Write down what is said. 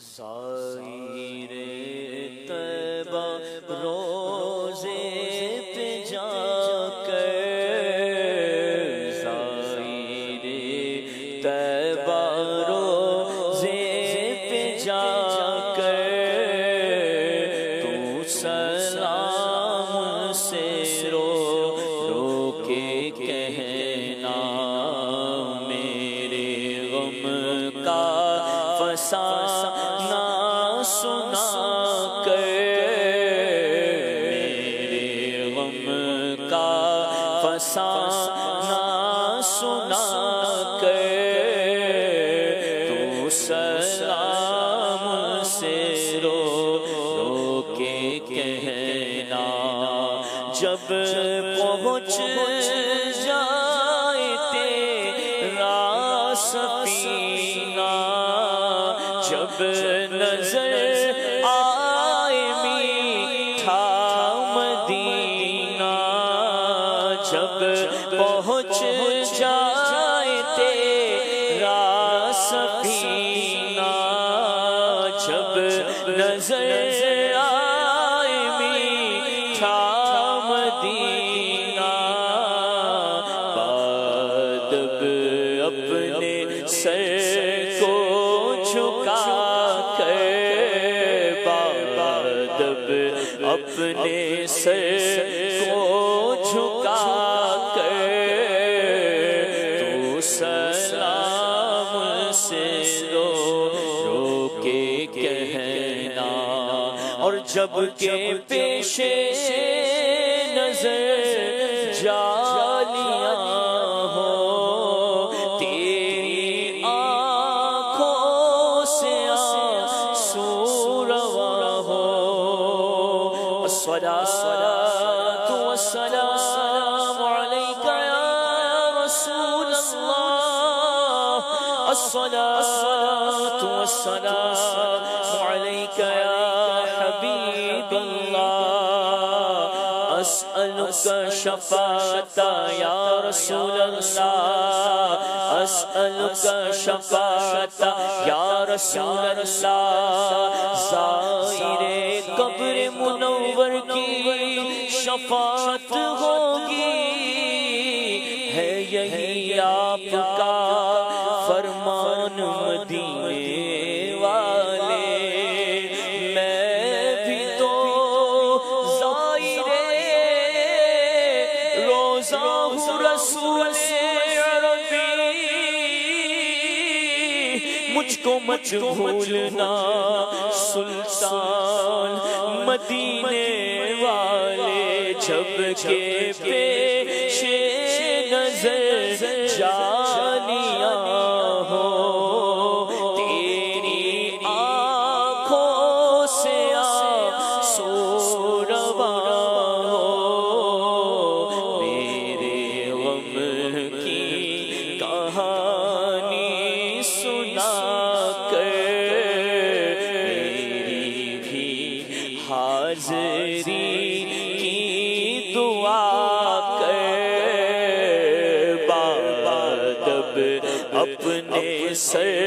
زائر طیبہ روزے پہ جا کر، زائر طیبہ روزے پہ جا کر، تو سلام سے رو رو کے کہنا، میرے غم کا فسانہ سنا کر، میرے غم کا فسانہ سنا کر، تو سلام سے رو رو کے کہنا، جب پہنچ جائے تیرا سفینہ، جب نظر آئے میٹھا مدینہ، جب پہنچ جائے تیرا سفینہ، جب نظر آئے میٹھا مدینہ، بادب اپنے سر کو جھکا کر، بادب اپنے سر کو جھکا کر، تو سلام سے رو رو کے کہنا، اور جب کہ پیش نظر جالیاں ہو، تیری آنکھوں سے آنسو رواں ہو، الصلاۃ والسلام علیک یا رسول اللہ، الصلاۃ والسلام علیک یا حبیب اللہ، اسألک شفاعت یا رسول اللہ، اسألک شفاعت یا رسول اللہ، زائر قبر منور کی شفاعت ہوگی، ہے یہی آپ کا فرمان مدینے والے، میں بھی تو زائر روضہ ہوں رسول عربی، مجھ کو مت بھولنا سلطان مدینے والے، جب کہ پیش نظر جالیاں ہو، تیری آنکھوں سے آنسو رواں ہو، میرے غم کی کہانی سنا کر، میری بھی حاضری کی دعا کر، بادب اپنے سر